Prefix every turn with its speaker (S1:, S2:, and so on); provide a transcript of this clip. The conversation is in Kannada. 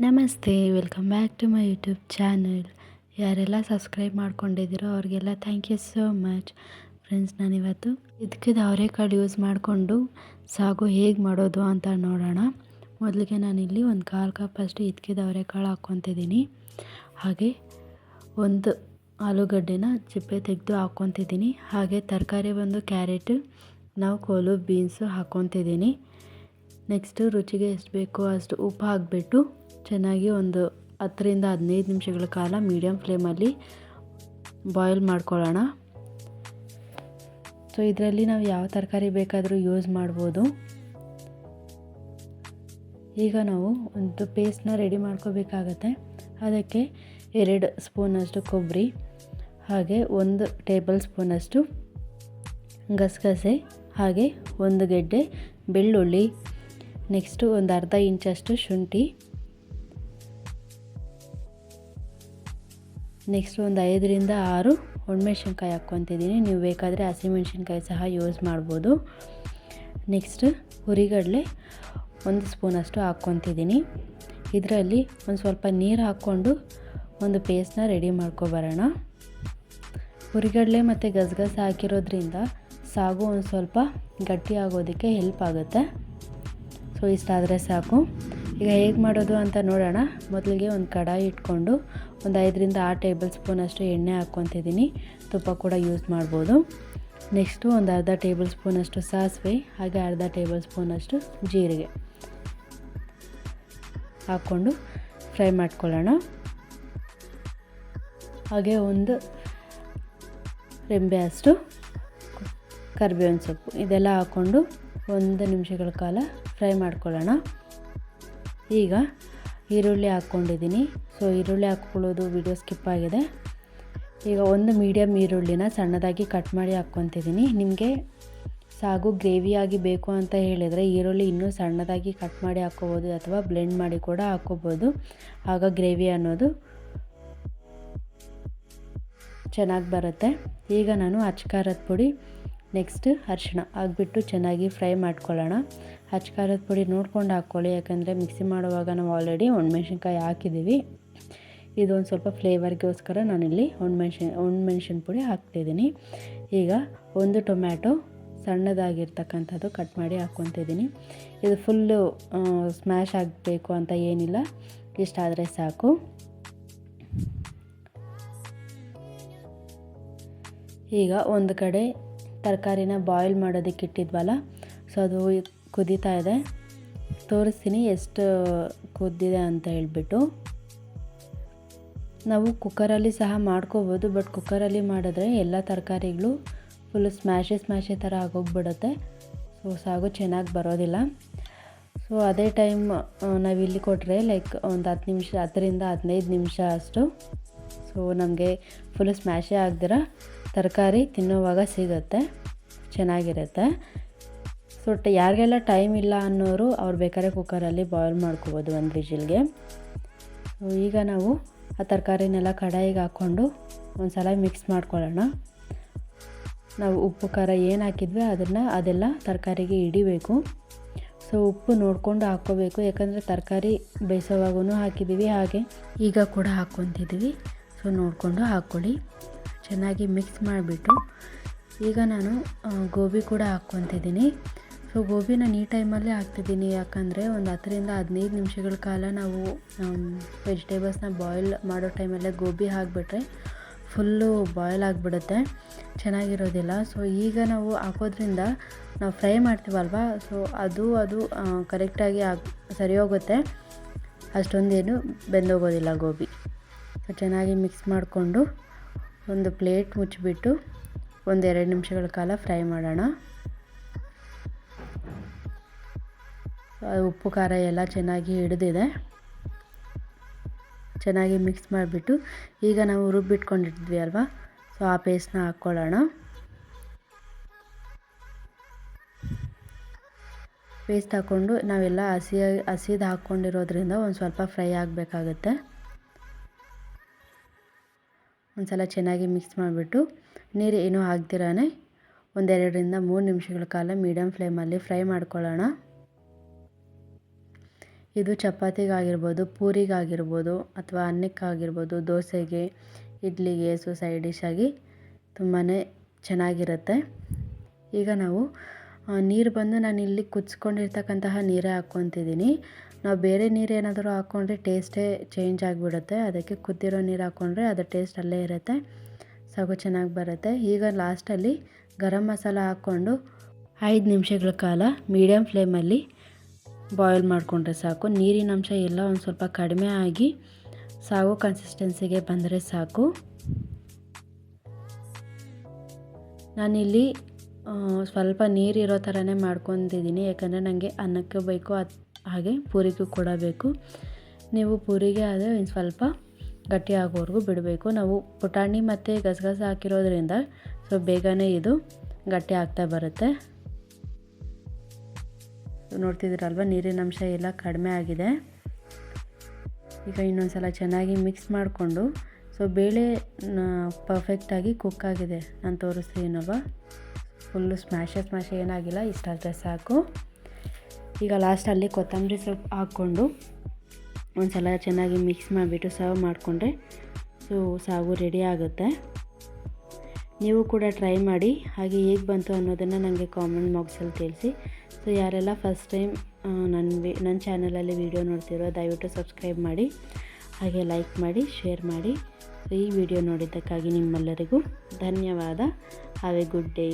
S1: ನಮಸ್ತೆ, welcome back to my YouTube channel. ಯಾರೆಲ್ಲ ಸಬ್ಸ್ಕ್ರೈಬ್ ಮಾಡ್ಕೊಂಡಿದ್ದೀರೋ ಅವ್ರಿಗೆಲ್ಲ thank you so much. Friends, ನಾನಿವತ್ತು ಹಿtikida ಅವರೆಕಾಳು ಯೂಸ್ ಮಾಡಿಕೊಂಡು ಸಾಗು ಹೇಗೆ ಮಾಡೋದು ಅಂತ ನೋಡೋಣ. ಮೊದಲಿಗೆ ನಾನಿಲ್ಲಿ ಒಂದು 1/4 ಕಪ್ ಅಷ್ಟು ಹಿtikida ಅವರೆಕಾಳು ಹಾಕ್ಕೊತಿದ್ದೀನಿ. ಹಾಗೆ ಒಂದು ಆಲೂಗಡ್ಡೆನ ಚಿಪ್ಪೆ ತೆಗೆದು ಹಾಕ್ಕೊತಿದ್ದೀನಿ. ಹಾಗೆ ತರಕಾರಿ ಒಂದು ಕ್ಯಾರೆಟ್, ಕೋಲು, ಬೀನ್ಸು ಹಾಕ್ಕೊತಿದ್ದೀನಿ. ನೆಕ್ಸ್ಟು ರುಚಿಗೆ ಎಷ್ಟು ಬೇಕೋ ಅಷ್ಟು ಉಪ್ಪು ಹಾಕಿಬಿಟ್ಟು ಚೆನ್ನಾಗಿ ಒಂದು 10 ರಿಂದ 15 ನಿಮಿಷಗಳ ಕಾಲ ಮೀಡಿಯಮ್ ಫ್ಲೇಮಲ್ಲಿ ಬಾಯ್ಲ್ ಮಾಡ್ಕೊಳ್ಳೋಣ. ಸೊ ಇದರಲ್ಲಿ ನಾವು ಯಾವ ತರಕಾರಿ ಬೇಕಾದರೂ ಯೂಸ್ ಮಾಡ್ಬೋದು. ಈಗ ನಾವು ಒಂದು ಪೇಸ್ಟ್ನ ರೆಡಿ ಮಾಡ್ಕೋಬೇಕಾಗತ್ತೆ. ಅದಕ್ಕೆ 2 ಸ್ಪೂನಷ್ಟು ಕೊಬ್ಬರಿ, ಹಾಗೆ 1 ಟೇಬಲ್ ಸ್ಪೂನಷ್ಟು ಗಸಗಸೆ, ಹಾಗೆ 1 ಗೆಡ್ಡೆ ಬೆಳ್ಳುಳ್ಳಿ, ನೆಕ್ಸ್ಟು ಒಂದು ಅರ್ಧ ಇಂಚಷ್ಟು ಶುಂಠಿ, ನೆಕ್ಸ್ಟ್ ಒಂದು 5 ರಿಂದ 6 ಒಣಮೆಣ್ಸಿನ್ಕಾಯಿ ಹಾಕ್ಕೊತಿದ್ದೀನಿ. ನೀವು ಬೇಕಾದರೆ ಹಸಿಮೆಣ್ಸಿನ್ಕಾಯಿ ಸಹ ಯೂಸ್ ಮಾಡ್ಬೋದು. ನೆಕ್ಸ್ಟ್ ಹುರಿಗಡಲೆ 1 ಸ್ಪೂನಷ್ಟು ಹಾಕ್ಕೊತಿದ್ದೀನಿ. ಇದರಲ್ಲಿ ಒಂದು ಸ್ವಲ್ಪ ನೀರು ಹಾಕ್ಕೊಂಡು ಒಂದು ಪೇಸ್ಟ್ನ ರೆಡಿ ಮಾಡ್ಕೊಬರೋಣ. ಹುರಿಗಡಲೆ ಮತ್ತು ಗಸಗಸೆ ಹಾಕಿರೋದ್ರಿಂದ ಸಾಗು ಒಂದು ಸ್ವಲ್ಪ ಗಟ್ಟಿ ಆಗೋದಕ್ಕೆ ಹೆಲ್ಪ್ ಆಗುತ್ತೆ. ಸೊ ಇಷ್ಟಾದರೆ ಸಾಕು. ಈಗ ಹೇಗೆ ಮಾಡೋದು ಅಂತ ನೋಡೋಣ. ಮೊದಲಿಗೆ ಒಂದು ಕಡಾಯಿ ಇಟ್ಕೊಂಡು ಒಂದು 5 ರಿಂದ 6 ಟೇಬಲ್ ಸ್ಪೂನಷ್ಟು ಎಣ್ಣೆ ಹಾಕ್ಕೊತಿದ್ದೀನಿ. ತುಪ್ಪ ಕೂಡ ಯೂಸ್ ಮಾಡ್ಬೋದು. ನೆಕ್ಸ್ಟು ಒಂದು ಅರ್ಧ ಟೇಬಲ್ ಸ್ಪೂನಷ್ಟು ಸಾಸಿವೆ, ಹಾಗೆ ಅರ್ಧ ಟೇಬಲ್ ಸ್ಪೂನಷ್ಟು ಜೀರಿಗೆ ಹಾಕ್ಕೊಂಡು ಫ್ರೈ ಮಾಡ್ಕೊಳ್ಳೋಣ. ಹಾಗೆ ಒಂದು ರೆಂಬೆ ಅಷ್ಟು ಕರಿಬೇವಿನ ಸೊಪ್ಪು, ಇದೆಲ್ಲ ಹಾಕ್ಕೊಂಡು 1 ನಿಮಿಷಗಳ ಕಾಲ ಫ್ರೈ ಮಾಡ್ಕೊಳ್ಳೋಣ. ಈಗ ಈರುಳ್ಳಿ ಹಾಕ್ಕೊಂಡಿದ್ದೀನಿ. ಸೊ ಈರುಳ್ಳಿ ಹಾಕ್ಕೊಳ್ಳೋದು ವಿಡಿಯೋ ಸ್ಕಿಪ್ ಆಗಿದೆ. ಈಗ ಒಂದು ಮೀಡಿಯಮ್ ಈರುಳ್ಳಿನ ಸಣ್ಣದಾಗಿ ಕಟ್ ಮಾಡಿ ಹಾಕ್ಕೊತಿದ್ದೀನಿ. ನಿಮಗೆ ಸಾಗು ಗ್ರೇವಿಯಾಗಿ ಬೇಕು ಅಂತ ಹೇಳಿದರೆ ಈರುಳ್ಳಿ ಇನ್ನೂ ಸಣ್ಣದಾಗಿ ಕಟ್ ಮಾಡಿ ಹಾಕ್ಕೋಬೋದು, ಅಥವಾ ಬ್ಲೆಂಡ್ ಮಾಡಿ ಕೂಡ ಹಾಕ್ಕೋಬೋದು. ಆಗ ಗ್ರೇವಿ ಅನ್ನೋದು ಚೆನ್ನಾಗಿ ಬರುತ್ತೆ. ಈಗ ನಾನು ಅಚ್ಕಾರದ ಪುಡಿ, ನೆಕ್ಸ್ಟ್ ಅರಿಶಿಣ ಹಾಕ್ಬಿಟ್ಟು ಚೆನ್ನಾಗಿ ಫ್ರೈ ಮಾಡ್ಕೊಳ್ಳೋಣ. ಅಚ್ಕಾರದ ಪುಡಿ ನೋಡ್ಕೊಂಡು ಹಾಕ್ಕೊಳ್ಳಿ, ಯಾಕಂದರೆ ಮಿಕ್ಸಿ ಮಾಡುವಾಗ ನಾವು ಆಲ್ರೆಡಿ ಒಣಮೆಣ್ಸಿನ್ಕಾಯಿ ಹಾಕಿದ್ದೀವಿ. ಇದೊಂದು ಸ್ವಲ್ಪ ಫ್ಲೇವರ್ಗೋಸ್ಕರ ನಾನಿಲ್ಲಿ ಒಣಮೆಣ್ಸಿನ ಪುಡಿ ಹಾಕ್ತಿದ್ದೀನಿ. ಈಗ ಒಂದು ಟೊಮ್ಯಾಟೊ ಸಣ್ಣದಾಗಿರ್ತಕ್ಕಂಥದ್ದು ಕಟ್ ಮಾಡಿ ಹಾಕ್ಕೊತಿದ್ದೀನಿ. ಇದು ಫುಲ್ಲು ಸ್ಮ್ಯಾಶ್ ಆಗಬೇಕು ಅಂತ ಏನಿಲ್ಲ, ಇಷ್ಟಾದರೆ ಸಾಕು. ಈಗ ಒಂದು ಕಡೆ ತರಕಾರಿನ ಬಾಯ್ಲ್ ಮಾಡೋದಕ್ಕೆ ಇಟ್ಟಿದ್ವಲ್ಲ, ಸೊ ಅದು ಕುದೀತಾ ಇದೆ. ತೋರಿಸ್ತೀನಿ ಎಷ್ಟು ಕುದ್ದಿದೆ ಅಂತ ಹೇಳ್ಬಿಟ್ಟು. ನಾವು ಕುಕ್ಕರಲ್ಲಿ ಸಹ ಮಾಡ್ಕೋಬೋದು, ಬಟ್ ಕುಕ್ಕರಲ್ಲಿ ಮಾಡಿದ್ರೆ ಎಲ್ಲ ತರಕಾರಿಗಳು ಫುಲ್ಲು ಸ್ಮ್ಯಾಶೆ ಥರ ಆಗೋಗ್ಬಿಡುತ್ತೆ. ಸೊ ಸಾಗು ಚೆನ್ನಾಗಿ ಬರೋದಿಲ್ಲ. ಸೊ ಅದೇ ಟೈಮ್ ನಾವಿಲ್ಲಿ ಕೊಟ್ಟರೆ ಲೈಕ್ ಒಂದು 10 ರಿಂದ 15 ನಿಮಿಷ ಅಷ್ಟು, ಸೊ ನಮಗೆ ಫುಲ್ಲು ಸ್ಮ್ಯಾಶೇ ಆಗದಿರ ತರಕಾರಿ ತಿನ್ನೋವಾಗ ಸಿಗುತ್ತೆ, ಚೆನ್ನಾಗಿರುತ್ತೆ. ಸೊ ಯಾರಿಗೆಲ್ಲ ಟೈಮ್ ಇಲ್ಲ ಅನ್ನೋರು ಅವ್ರು ಬೇಕಾದ್ರೆ ಕುಕ್ಕರಲ್ಲಿ ಬಾಯ್ಲ್ ಮಾಡ್ಕೋಬೋದು 1 ವಿಜಿಲ್ಗೆ. ಸೊ ಈಗ ನಾವು ಆ ತರಕಾರಿನೆಲ್ಲ ಕಡಾಯಿಗೆ ಹಾಕ್ಕೊಂಡು ಒಂದು ಸಲ ಮಿಕ್ಸ್ ಮಾಡ್ಕೊಳ್ಳೋಣ. ನಾವು ಉಪ್ಪು ಖಾರ ಏನು ಹಾಕಿದ್ವಿ ಅದೆಲ್ಲ ತರಕಾರಿಗೆ ಹಿಡಿಬೇಕು. ಸೊ ಉಪ್ಪು ನೋಡಿಕೊಂಡು ಹಾಕ್ಕೋಬೇಕು, ಯಾಕಂದರೆ ತರಕಾರಿ ಬೇಯಿಸೋವಾಗೂ ಹಾಕಿದ್ದೀವಿ, ಹಾಗೆ ಈಗ ಕೂಡ ಹಾಕ್ಕೊತಿದ್ದೀವಿ. ಸೊ ನೋಡಿಕೊಂಡು ಹಾಕ್ಕೊಳ್ಳಿ. ಚೆನ್ನಾಗಿ ಮಿಕ್ಸ್ ಮಾಡಿಬಿಟ್ಟು ಈಗ ನಾನು ಗೋಬಿ ಕೂಡ ಹಾಕ್ಕೊತಿದ್ದೀನಿ. ಸೊ ಗೋಬಿ ನಾನು ಈ ಟೈಮಲ್ಲೇ ಹಾಕ್ತಿದ್ದೀನಿ, ಯಾಕಂದರೆ ಒಂದು 10 ರಿಂದ 15 ನಿಮಿಷಗಳ ಕಾಲ ನಾವು ವೆಜಿಟೇಬಲ್ಸ್ನ ಬಾಯ್ಲ್ ಮಾಡೋ ಟೈಮಲ್ಲೇ ಗೋಬಿ ಹಾಕಿಬಿಟ್ರೆ ಫುಲ್ಲು ಬಾಯ್ಲ್ ಆಗಿಬಿಡುತ್ತೆ, ಚೆನ್ನಾಗಿರೋದಿಲ್ಲ. ಸೊ ಈಗ ನಾವು ಹಾಕೋದ್ರಿಂದ ನಾವು ಫ್ರೈ ಮಾಡ್ತೀವಲ್ವ, ಸೊ ಅದು ಕರೆಕ್ಟಾಗಿ ಸರಿ ಹೋಗುತ್ತೆ, ಅಷ್ಟೊಂದೇನು ಬೆಂದೋಗೋದಿಲ್ಲ ಗೋಬಿ. ಸೊ ಚೆನ್ನಾಗಿ ಮಿಕ್ಸ್ ಮಾಡಿಕೊಂಡು ಒಂದು ಪ್ಲೇಟ್ ಮುಚ್ಚಿಬಿಟ್ಟು 1-2 ನಿಮಿಷಗಳ ಕಾಲ ಫ್ರೈ ಮಾಡೋಣ. ಉಪ್ಪು ಖಾರ ಎಲ್ಲ ಚೆನ್ನಾಗಿ ಹಿಡಿದಿದೆ. ಚೆನ್ನಾಗಿ ಮಿಕ್ಸ್ ಮಾಡಿಬಿಟ್ಟು ಈಗ ನಾವು ರುಬ್ಬಿಟ್ಕೊಂಡಿದ್ವಿ ಅಲ್ವಾ, ಸೊ ಆ ಪೇಸ್ಟ್ನ ಹಾಕ್ಕೊಳ್ಳೋಣ. ಪೇಸ್ಟ್ ಹಾಕ್ಕೊಂಡು ನಾವೆಲ್ಲ ಹಸಿದು ಹಾಕ್ಕೊಂಡಿರೋದ್ರಿಂದ ಒಂದು ಸ್ವಲ್ಪ ಫ್ರೈ ಆಗಬೇಕಾಗುತ್ತೆ. ಒಂದು ಸಲ ಚೆನ್ನಾಗಿ ಮಿಕ್ಸ್ ಮಾಡಿಬಿಟ್ಟು ನೀರು ಏನೂ ಹಾಕ್ದಿರಾನೆ 1-2 ರಿಂದ 3 ನಿಮಿಷಗಳ ಕಾಲ ಮೀಡಿಯಮ್ ಫ್ಲೇಮಲ್ಲಿ ಫ್ರೈ ಮಾಡ್ಕೊಳ್ಳೋಣ. ಇದು ಚಪಾತಿಗಾಗಿರ್ಬೋದು, ಪೂರಿಗಾಗಿರ್ಬೋದು ಅಥವಾ ಅನ್ನಕ್ಕಾಗಿರ್ಬೋದು, ದೋಸೆಗೆ, ಇಡ್ಲಿಗೆ ಸೈಡ್ ಡಿಶ್ ಆಗಿ ತುಂಬಾ ಚೆನ್ನಾಗಿರುತ್ತೆ. ಈಗ ನಾವು ನೀರು ಬಂದು ನಾನಿಲ್ಲಿ ಕುದಿಸ್ಕೊಂಡಿರ್ತಕ್ಕಂತಹ ನೀರೇ ಹಾಕ್ಕೊತಿದ್ದೀನಿ. ನಾವು ಬೇರೆ ನೀರು ಏನಾದರೂ ಹಾಕ್ಕೊಂಡ್ರೆ ಟೇಸ್ಟೇ ಚೇಂಜ್ ಆಗಿಬಿಡುತ್ತೆ. ಅದಕ್ಕೆ ಕುದ್ದಿರೋ ನೀರು ಹಾಕ್ಕೊಂಡ್ರೆ ಅದು ಟೇಸ್ಟ್ ಅಲ್ಲೇ ಇರುತ್ತೆ, ಸಾಗು ಚೆನ್ನಾಗಿ ಬರುತ್ತೆ. ಈಗ ಲಾಸ್ಟಲ್ಲಿ ಗರಂ ಮಸಾಲ ಹಾಕ್ಕೊಂಡು 5 ನಿಮಿಷಗಳ ಕಾಲ ಮೀಡಿಯಮ್ ಫ್ಲೇಮಲ್ಲಿ ಬಾಯ್ಲ್ ಮಾಡಿಕೊಂಡ್ರೆ ಸಾಕು. ನೀರಿನ ಅಂಶ ಎಲ್ಲ ಒಂದು ಸ್ವಲ್ಪ ಕಡಿಮೆ ಆಗಿ ಸಾಗು ಕನ್ಸಿಸ್ಟೆನ್ಸಿಗೆ ಬಂದರೆ ಸಾಕು. ನಾನಿಲ್ಲಿ ಸ್ವಲ್ಪ ನೀರಿರೋ ಥರನೇ ಮಾಡ್ಕೊತಿದ್ದೀನಿ, ಯಾಕಂದರೆ ನನಗೆ ಅನ್ನಕ್ಕೆ ಬೇಕು, ಹಾಗೆ ಪೂರಿಗೂ ಕೂಡ ಬೇಕು. ನೀವು ಪೂರಿಗೆ ಆದರೆ ಇನ್ನು ಸ್ವಲ್ಪ ಗಟ್ಟಿ ಆಗೋವರೆಗೂ ಬಿಡಬೇಕು. ನಾವು ಪುಟಾಣಿ ಮತ್ತು ಗಸಗಸೆ ಹಾಕಿರೋದ್ರಿಂದ ಸೊ ಬೇಗನೆ ಇದು ಗಟ್ಟಿ ಆಗ್ತಾ ಬರುತ್ತೆ. ನೋಡ್ತಿದ್ದೀರಲ್ವ, ನೀರಿನ ಅಂಶ ಎಲ್ಲ ಕಡಿಮೆ ಆಗಿದೆ. ಈಗ ಇನ್ನೊಂದು ಸಲ ಚೆನ್ನಾಗಿ ಮಿಕ್ಸ್ ಮಾಡಿಕೊಂಡು, ಸೊ ಬೇಳೆ ಪರ್ಫೆಕ್ಟಾಗಿ ಕುಕ್ ಆಗಿದೆ, ನಾನು ತೋರಿಸ್ತೀನಲ್ವ, ಫುಲ್ಲು ಸ್ಮ್ಯಾಶ್ ಏನಾಗಿಲ್ಲ, ಇಷ್ಟಾದರೆ ಸಾಕು. ಈಗ ಲಾಸ್ಟಲ್ಲಿ ಕೊತ್ತಂಬರಿ ಸೊಪ್ಪು ಹಾಕ್ಕೊಂಡು ಒಂದು ಸಲ ಚೆನ್ನಾಗಿ ಮಿಕ್ಸ್ ಮಾಡಿಬಿಟ್ಟು ಸರ್ವ್ ಮಾಡಿಕೊಂಡ್ರೆ ಸೊ ಸಾಗು ರೆಡಿ ಆಗುತ್ತೆ. ನೀವು ಕೂಡ ಟ್ರೈ ಮಾಡಿ, ಹಾಗೆ ಹೇಗೆ ಬಂತು ಅನ್ನೋದನ್ನು ನನಗೆ ಕಾಮೆಂಟ್ ಬಾಕ್ಸಲ್ಲಿ ತಿಳಿಸಿ. ಸೊ ಯಾರೆಲ್ಲ ಫಸ್ಟ್ ಟೈಮ್ ನನ್ನ ಚಾನಲಲ್ಲಿ ವೀಡಿಯೋ ನೋಡ್ತಿರೋ ದಯವಿಟ್ಟು ಸಬ್ಸ್ಕ್ರೈಬ್ ಮಾಡಿ, ಹಾಗೆ ಲೈಕ್ ಮಾಡಿ, ಶೇರ್ ಮಾಡಿ. ಸೊ ಈ ವಿಡಿಯೋ ನೋಡಿದ್ದಕ್ಕಾಗಿ ನಿಮ್ಮೆಲ್ಲರಿಗೂ ಧನ್ಯವಾದ. Have A good day.